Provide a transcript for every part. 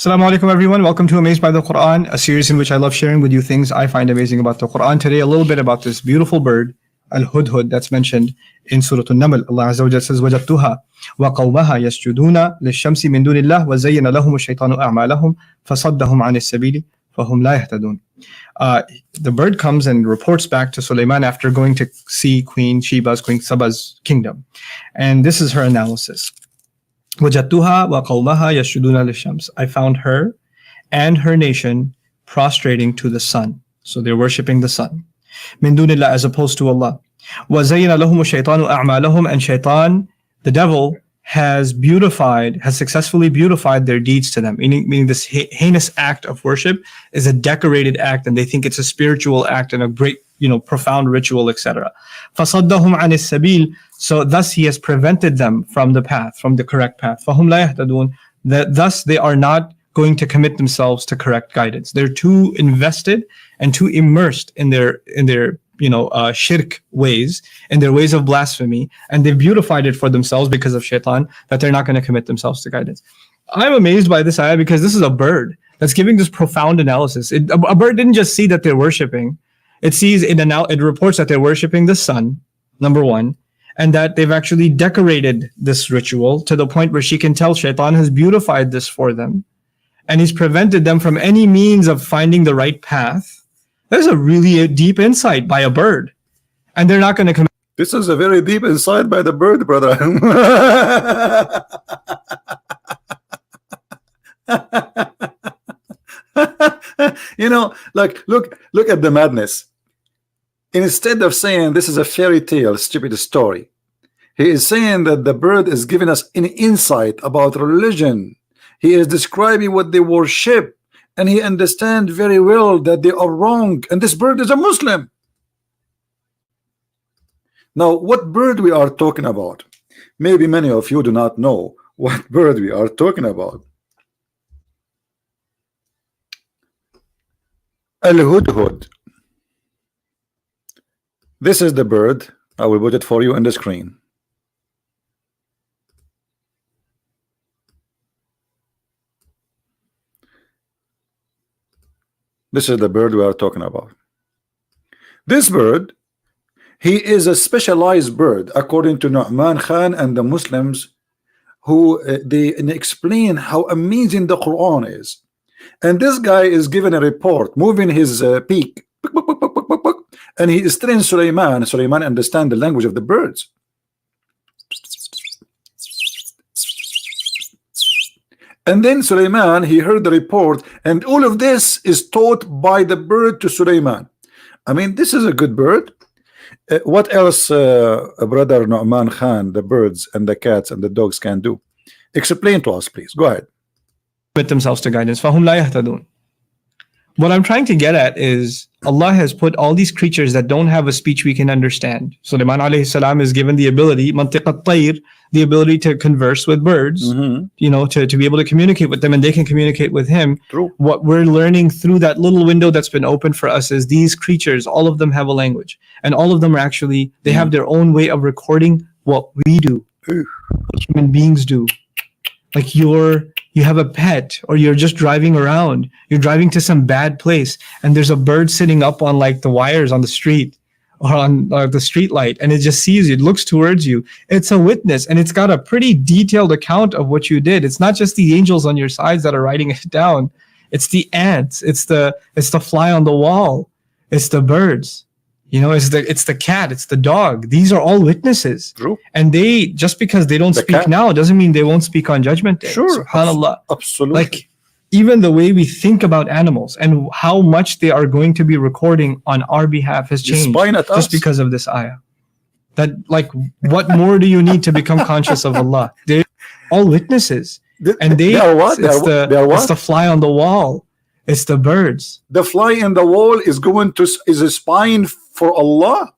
Assalamu alaikum everyone, welcome to Amazed by the Quran, a series in which I love sharing with you things I find amazing about the Quran. Today a little bit about this beautiful bird, al-hudhud, that's mentioned in Surah An-Naml. Allah Azza wa Jalla says, وَجَدْتُهَا وَقَوْمَهَا يَسْجُدُونَ لِلشَّمْسِ مِن دُونِ اللَّهِ وَزَيَّنَ لَهُمُ الشَّيْطَانُ أَعْمَالَهُمْ فَصَدَّهُمْ عَنِ السَّبِيلِ فَهُمْ لَا يَهْتَدُونَ. The bird comes and reports back to Sulaiman after going to see Queen Saba's kingdom. And this is her analysis. وَجَدْتُهَا وَقَوْمَهَا يَسْجُدُونَ لِلشَّمْسِ. I found her and her nation prostrating to the sun. So they're worshipping the sun. مِن دُونِ اللَّهِ, as opposed to Allah. وَزَيَّنَ لَهُمُ الشَّيْطَانُ أَعْمَالَهُم, and shaitan, the devil, has successfully beautified their deeds to them. Meaning this heinous act of worship is a decorated act, and they think it's a spiritual act and a great, profound ritual, etc. فَصَدَّهُمْ عَنِ السَّبِيلِ, so thus he has prevented them from the path, from the correct path. فَهُمْ لَا يَهْتَدُونَ, thus they are not going to commit themselves to correct guidance. They're too invested and too immersed in their shirk ways, in their ways of blasphemy, and they've beautified it for themselves because of shaitan, that they're not going to commit themselves to guidance. I'm amazed by this ayah because this is a bird that's giving this profound analysis. A bird didn't just see that they're worshipping. It reports that they're worshipping the sun, number one, and that they've actually decorated this ritual to the point where she can tell shaitan has beautified this for them, and he's prevented them from any means of finding the right path. There's a really deep insight by a bird, and they're not going to come. This is a very deep insight by the bird, brother. Look at the madness. Instead of saying this is a fairy tale, stupid story, he is saying that the bird is giving us an insight about religion. He is describing what they worship, and he understands very well that they are wrong, and this bird is a Muslim. Now, what bird we are talking about? Maybe many of you do not know what bird we are talking about. Al-hudhud. This is the bird. I will put it for you on the screen. This is the bird we are talking about. This bird, he is a specialized bird according to Nouman Khan and the Muslims, who they explain how amazing the Quran is. And this guy is given a report, moving his beak, and he is telling Sulaiman. Sulaiman understands the language of the birds. And then Sulaiman, he heard the report, and all of this is taught by the bird to Sulaiman. I mean, this is a good bird. What else, brother Nouman Khan, the birds and the cats and the dogs can do? Explain to us, please. Go ahead. Commit themselves to guidance. فَهُمْ لَا يَهْتَدُونَ. What I'm trying to get at is Allah has put all these creatures that don't have a speech we can understand. Sulaiman alayhi salam is given the ability, mantiq at-tayr, the ability to converse with birds, to be able to communicate with them, and they can communicate with him. True. What we're learning through that little window that's been opened for us is these creatures, all of them have a language, and all of them are actually, they have their own way of recording what we do, what human beings do. Like you have a pet, or you're just driving around, you're driving to some bad place, and there's a bird sitting up on like the wires on the street, or on the street light, and it just sees you, it looks towards you. It's a witness, and it's got a pretty detailed account of what you did. It's not just the angels on your sides that are writing it down. It's the ants, it's the fly on the wall, it's the birds. It's the cat, it's the dog. These are all witnesses. True. And they, just because they don't speak now, doesn't mean they won't speak on Judgment Day. Sure. SubhanAllah. Absolutely. Like, even the way we think about animals and how much they are going to be recording on our behalf has changed just because of this ayah. That, like, what more do you need to become conscious of Allah? They're all witnesses. And they are what? It's the fly on the wall. It's the birds. The fly in the wall is a spying for Allah.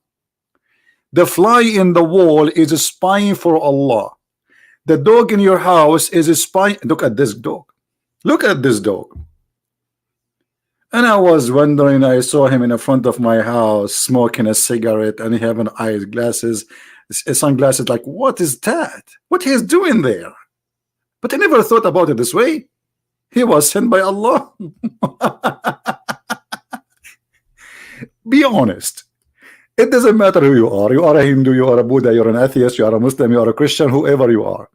The fly in the wall is a spying for Allah. The dog in your house is a spy. Look at this dog. Look at this dog. And I was wondering, I saw him in the front of my house smoking a cigarette, and he having eyeglasses, sunglasses. Like, what is that? What he's doing there? But I never thought about it this way. He was sent by Allah. Be honest. It doesn't matter who you are. You are a Hindu, you are a Buddha, you're an atheist, you are a Muslim, you are a Christian, whoever you are.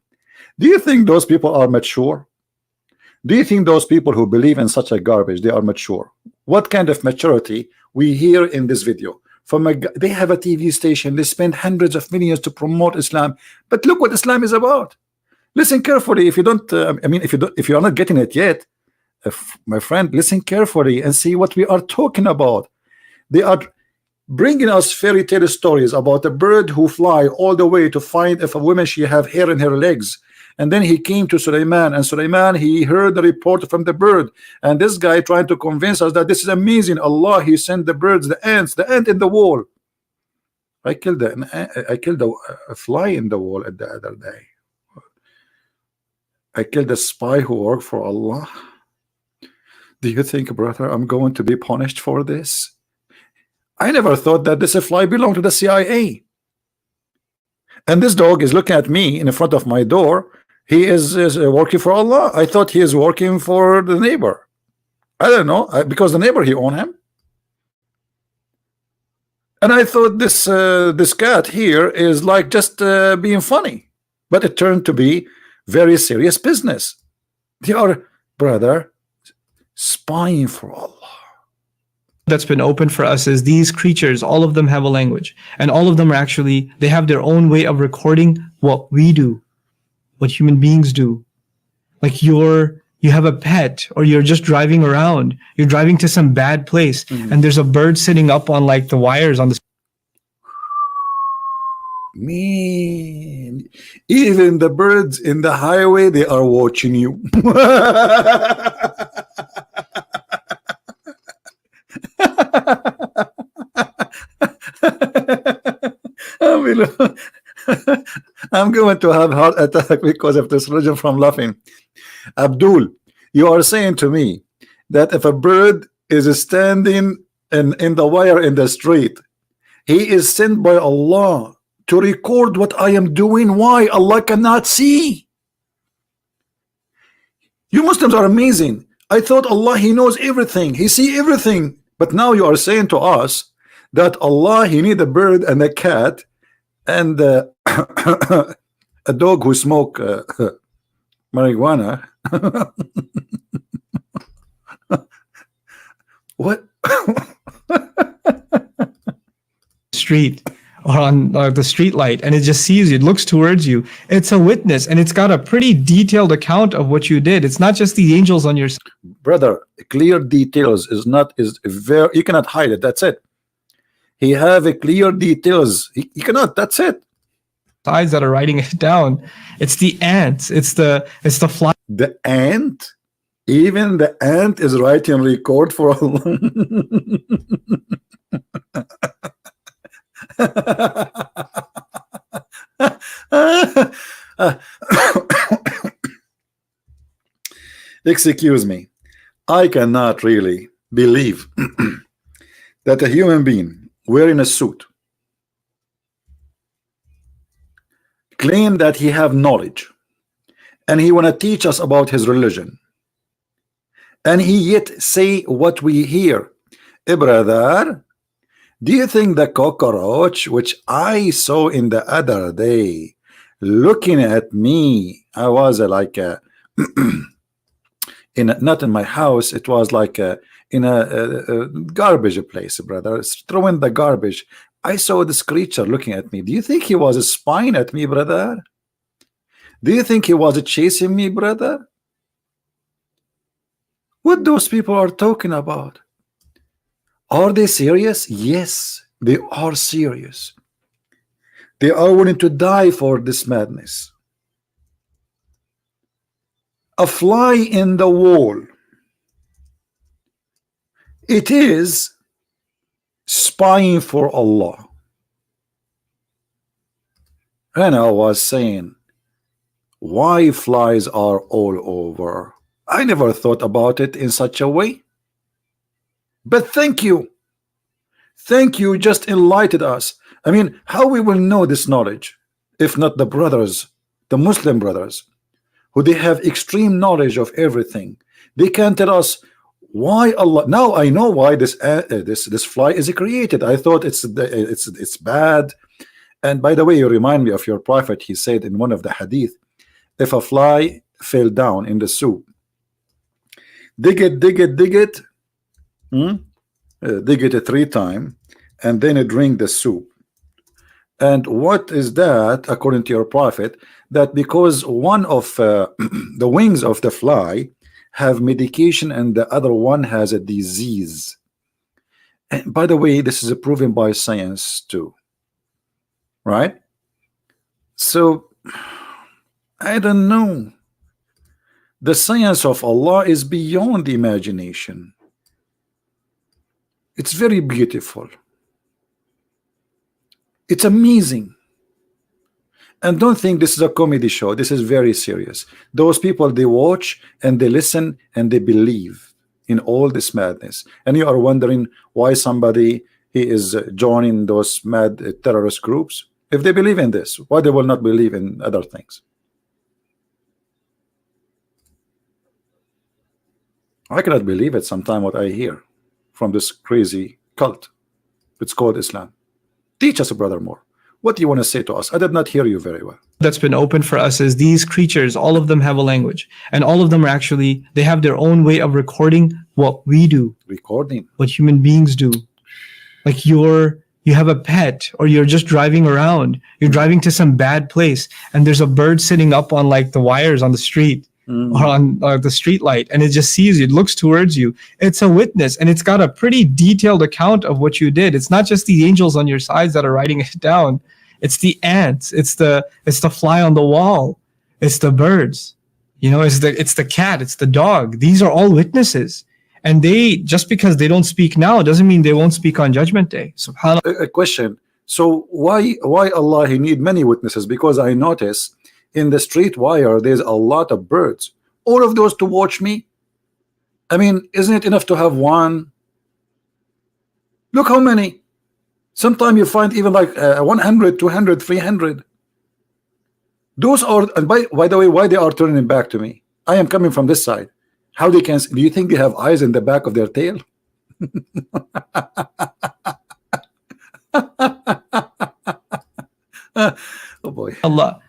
Do you think those people are mature? Do you think those people who believe in such a garbage, they are mature? What kind of maturity we hear in this video? From they have a TV station, they spend hundreds of millions to promote Islam, but look what Islam is about. Listen carefully. If you don't, if you are not getting it yet, my friend, listen carefully and see what we are talking about. They are bringing us fairy tale stories about a bird who fly all the way to find if a woman she have hair in her legs. And then he came to Sulaiman, and Sulaiman, he heard the report from the bird, and this guy trying to convince us that this is amazing. Allah, he sent the birds, the ant in the wall. I killed a fly in the wall the other day. I killed a spy who worked for Allah. Do you think, brother, I'm going to be punished for this? I never thought that this fly belonged to the CIA. And this dog is looking at me in front of my door. He is working for Allah. I thought he is working for the neighbor. I don't know, because the neighbor, he owned him. And I thought this cat here is like just being funny. But it turned to be very serious business. They are, brother, spying for Allah. That's been open for us is these creatures, all of them have a language, and all of them are actually, they have their own way of recording what we do, what human beings do. Like you have a pet, or you're just driving around, you're driving to some bad place, and there's a bird sitting up on like the wires on the Man, even the birds in the highway, they are watching you. I'm going to have heart attack because of this religion from laughing. Abdul, you are saying to me that if a bird is standing in the wire in the street, he is sent by Allah to record what I am doing. Why? Allah cannot see. You Muslims are amazing. I thought Allah, he knows everything, he see everything, but now you are saying to us that Allah, he need a bird and a cat and a dog who smoke marijuana. What? street or on the street light, and it just sees you, it looks towards you. It's a witness, and it's got a pretty detailed account of what you did. It's not just the angels on your brother. Clear details is very, you cannot hide it. That's it. He have a clear details. He cannot. That's it. sides that are writing it down. It's the ants. It's the fly. The ant. Even the ant is writing record for Allah. Excuse me, I cannot really believe that a human being wearing a suit claim that he have knowledge and he want to teach us about his religion, and he yet say what we hear. Brother, do you think the cockroach which I saw in the other day looking at me, I was like not in my house, it was like in a garbage place, brother, throwing the garbage. I saw this creature looking at me. Do you think he was spying at me, brother? Do you think he was chasing me, brother? What those people are talking about? Are they serious? Yes, they are serious. They are willing to die for this madness. A fly in the wall. It is spying for Allah. And I was saying, why flies are all over? I never thought about it in such a way. But thank you. Thank you, just enlightened us. I mean, how we will know this knowledge if not the brothers, the Muslim brothers, who they have extreme knowledge of everything. They can tell us why Allah. Now I know why this fly is created. I thought it's bad. And by the way, you remind me of your prophet. He said in one of the hadith, if a fly fell down in the soup, dig it, dig it, dig it, dig it 3 times, and then drink the soup. And what is that, according to your prophet? That because one of the wings of the fly have medication and the other one has a disease. And by the way, this is proven by science too, right? So I don't know. The science of Allah is beyond the imagination. It's very beautiful. It's amazing. And don't think this is a comedy show. This is very serious. Those people, they watch and they listen and they believe in all this madness. And you are wondering why somebody he is joining those mad terrorist groups. If they believe in this, why they will not believe in other things? I cannot believe it sometimes what I hear from this crazy cult. It's called Islam. Teach us, brother, more. What do you want to say to us? I did not hear you very well. That's been open for us is these creatures, all of them have a language, and all of them are actually, they have their own way of recording what we do, Recording. what human beings do. Like you have a pet, or you're just driving around, you're driving to some bad place, and there's a bird sitting up on like the wires on the street, or on the street light, and it just sees you, it looks towards you. It's a witness, and it's got a pretty detailed account of what you did. It's not just the angels on your sides that are writing it down. It's the ants, it's the fly on the wall, it's the birds, you know, it's the cat, it's the dog. These are all witnesses. And they, just because they don't speak now doesn't mean they won't speak on Judgment Day. SubhanAllah. A question. So why Allah he need many witnesses? Because I notice in the street wire there's a lot of birds. All of those to watch me? I mean, isn't it enough to have one? Look how many. Sometimes you find even like 100, 200, 300. Those are, and by the way, why they are turning back to me? I am coming from this side. How they can? Do you think they have eyes in the back of their tail? Oh boy. Allah.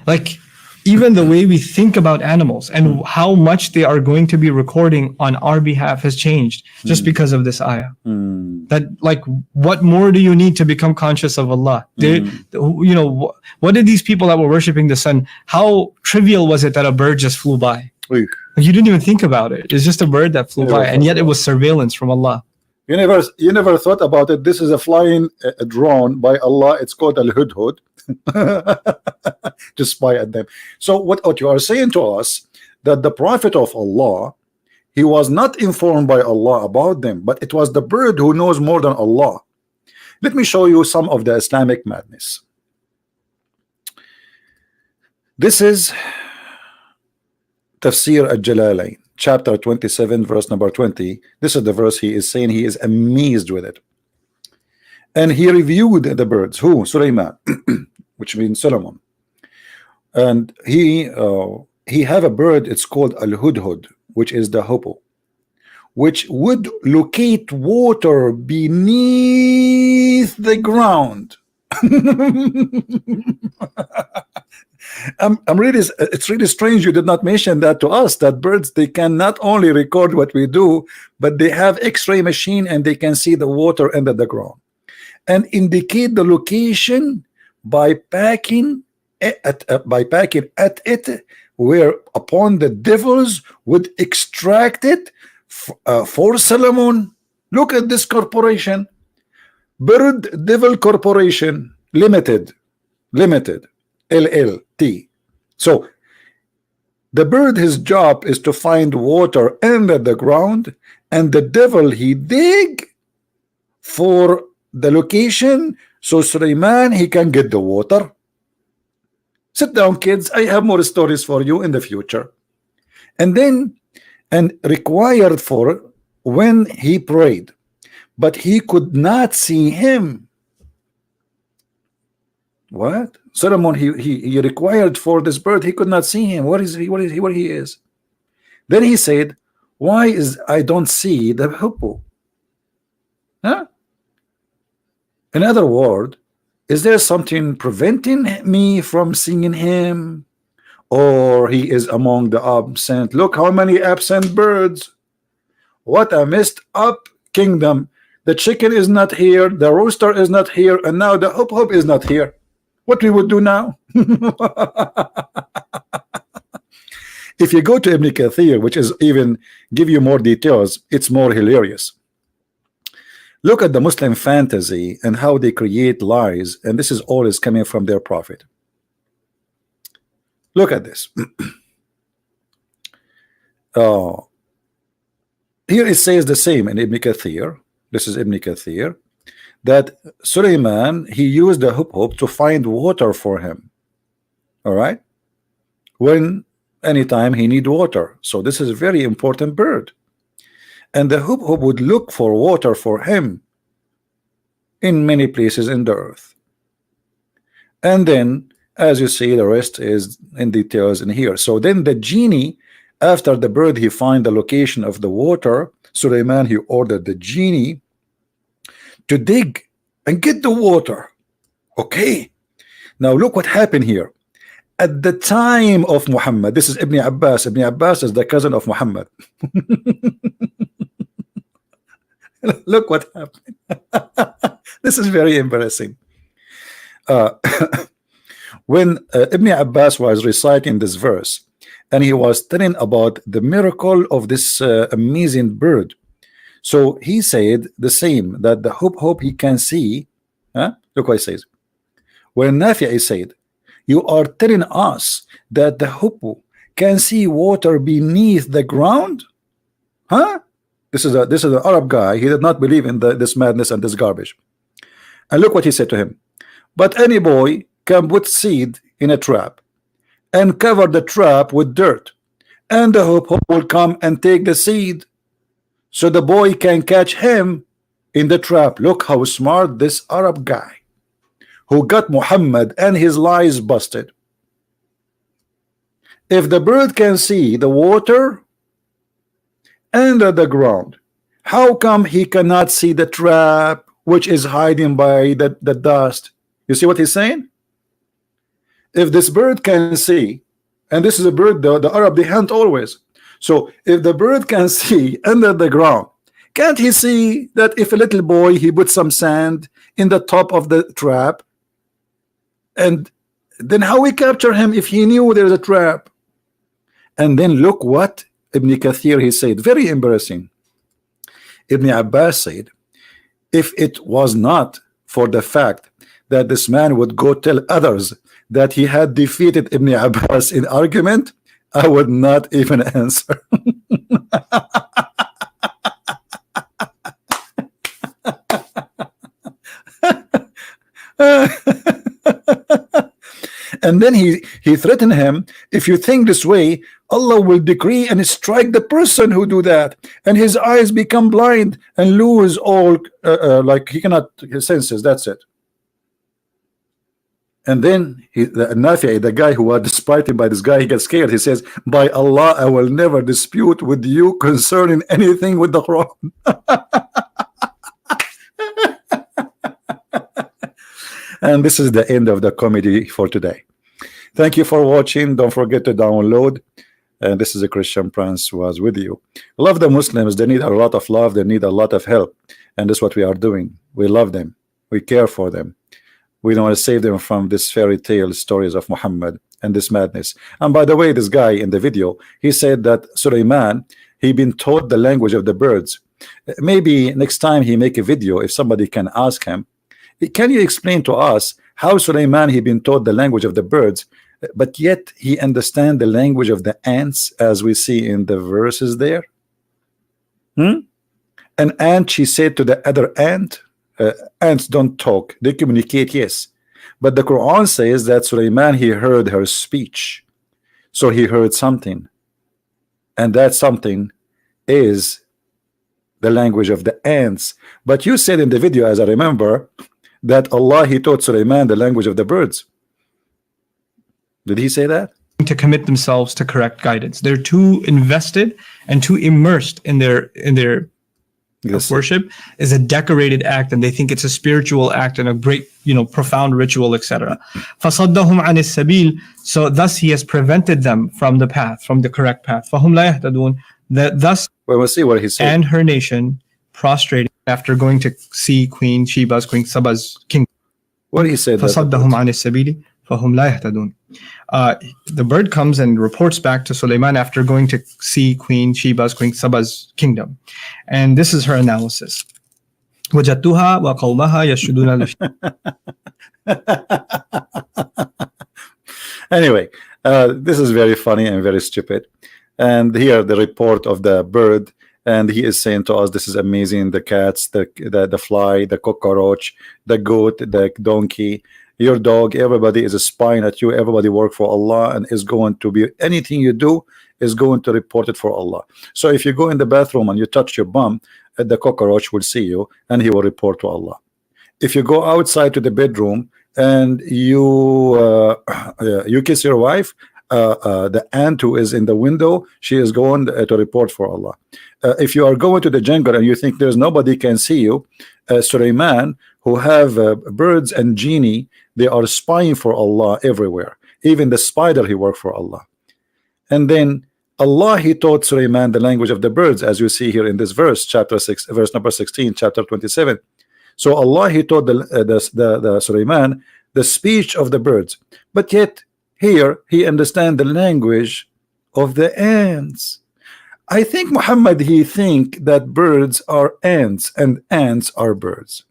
Like, even the way we think about animals and how much they are going to be recording on our behalf has changed just because of this ayah. That, like, what more do you need to become conscious of Allah? You know, what did these people that were worshiping the sun, how trivial was it that a bird just flew by? Like, you didn't even think about it. It's just a bird that flew by, and yet it was surveillance from Allah. You never thought about it. This is a flying drone by Allah. It's called al-hudhud. To spy at them. So what you are saying to us, that the prophet of Allah, he was not informed by Allah about them, but it was the bird who knows more than Allah. Let me show you some of the Islamic madness. This is Tafsir al-Jalalain, chapter 27, verse number 20. This is the verse he is saying he is amazed with it. And he reviewed the birds. Who? Sulaiman, which means Solomon. And he have a bird, it's called al-hudhud, which is the hoopoe, which would locate water beneath the ground. It's really strange you did not mention that to us, that birds, they can not only record what we do, but they have X-ray machine and they can see the water under the ground and indicate the location by packing at it, where upon the devils would extract it for Solomon. Look at this corporation, Bird Devil Corporation Limited, LLT. So the bird, his job is to find water under the ground, and the devil, he dig for the location so Sulaiman he can get the water. Sit down, kids, I have more stories for you in the future. And then, and required for when he prayed, but he could not see him. What? Solomon, he required for this bird, he could not see him. What is he? Where he is? Then he said, Why is I don't see the hoopoe? Huh? In other words, is there something preventing me from seeing him? Or he is among the absent? Look how many absent birds. What a messed up kingdom. The chicken is not here, the rooster is not here, and now the hoopoe is not here. What we would do now? If you go to Ibn Kathir, which is even give you more details, it's more hilarious. Look at the Muslim fantasy and how they create lies, and this is all is coming from their prophet. Look at this. Here it says the same in Ibn Kathir. This is Ibn Kathir, that Sulaiman, he used the hoopoe to find water for him. All right, when anytime he need water. So this is a very important bird, and the hoopoe would look for water for him in many places in the earth. And then, as you see, the rest is in details in here. So then the genie, after the bird he find the location of the water, Sulaiman, he ordered the genie to dig and get the water. Okay, now look what happened here. At the time of Muhammad, this is Ibn Abbas. Ibn Abbas is the cousin of Muhammad. Look what happened. This is very embarrassing. When Ibn Abbas was reciting this verse, and he was telling about the miracle of this amazing bird, so he said the same, that the hoopoe he can see. Look what he says. When Nafi said, you are telling us that the hoopoe can see water beneath the ground? This is an Arab guy. He did not believe in this madness and this garbage. And look what he said to him. But any boy can put seed in a trap and cover the trap with dirt, and the hoopoe will come and take the seed, so the boy can catch him in the trap. Look how smart this Arab guy, who got Muhammad and his lies busted. If the bird can see the water under the ground, how come he cannot see the trap which is hiding by the dust? You see what he's saying? If this bird can see, and this is a bird, the Arab, they hunt always. So if the bird can see under the ground, can't he see that if a little boy, he put some sand in the top of the trap, and then how we capture him if he knew there's a trap? And then look what Ibn Kathir, he said, very embarrassing. Ibn Abbas said, if it was not for the fact that this man would go tell others that he had defeated Ibn Abbas in argument, I would not even answer. And then he threatened him, if you think this way, Allah will decree and strike the person who do that, and his eyes become blind and lose all like he cannot his senses. That's it. And then the Nafi, the guy who was despited by this guy, he gets scared. He says, by Allah, I will never dispute with you concerning anything with the Quran. And this is the end of the comedy for today. Thank you for watching. Don't forget to download. And this is a Christian Prince who was with you. Love the Muslims. They need a lot of love. They need a lot of help. And that's what we are doing. We love them. We care for them. We don't want to save them from this fairy tale stories of Muhammad and this madness. And by the way, this guy in the video, he said that Sulaiman, he been taught the language of the birds. Maybe next time he make a video, if somebody can ask him, can you explain to us how Sulaiman he been taught the language of the birds, but yet he understand the language of the ants, as we see in the verses there? An ant, she said to the other ant, ants don't talk, they communicate, yes, but the Quran says that Sulaiman, he heard her speech, so he heard something, and that something is the language of the ants. But you said in the video, as I remember, that Allah, he taught Sulaiman the language of the birds. Did he say that? to commit themselves to correct guidance. They're too invested and too immersed in their Yes. worship is a decorated act, and they think it's a spiritual act and a great, profound ritual, etc. فَصَدَّهُمْ عَنِ السَّبِيلِ. So thus he has prevented them from the path, from the correct path. فَهُمْ لَا يَهْتَدُونَ. Thus, Well, we'll see what he said. and her nation prostrated after going to see Queen Saba's king. What he said. فَصَدَّهُمْ عَنِ السَّبِيلِ فَهُمْ لَا يَهْتَدُونَ. The bird comes and reports back to Sulaiman after going to see Queen Saba's kingdom. And this is her analysis. وَجَدْتُهَا وَقَوْمَهَا يَسْجُدُونَ. Anyway, this is very funny and very stupid. And here the report of the bird, and he is saying to us, this is amazing. The cats, the fly, the cockroach, the goat, the donkey, your dog, everybody is spying at you. Everybody work for Allah and is going to be, anything you do is going to report it for Allah. So if you go in the bathroom and you touch your bum, the cockroach will see you and he will report to Allah. If you go outside to the bedroom and you kiss your wife, the ant who is in the window, she is going to report for Allah. If you are going to the jungle and you think there's nobody can see you, Sulaiman, who have birds and genie, they are spying for Allah everywhere. Even the spider, he worked for Allah. And then Allah, he taught Sulaiman the language of the birds, as you see here in this verse, chapter 6, verse number 16, chapter 27. So Allah, he taught the Sulaiman the speech of the birds, but yet here he understand the language of the ants. I think Muhammad, he think that birds are ants and ants are birds.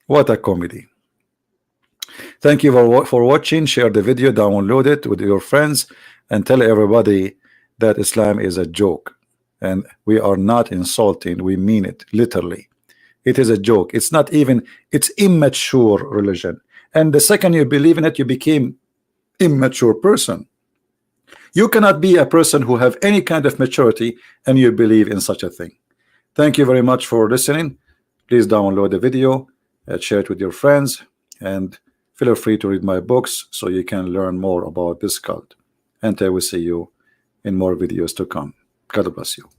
What a comedy. Thank you for watching. Share the video, download it with your friends, and tell everybody that Islam is a joke, and we are not insulting, we mean it literally. It is a joke. It's not even, it's immature religion, and the second you believe in it, you became immature person. You cannot be a person who have any kind of maturity and you believe in such a thing. Thank you very much for listening. Please download the video, share it with your friends, and feel free to read my books so you can learn more about this cult. And I will see you in more videos to come. God bless you.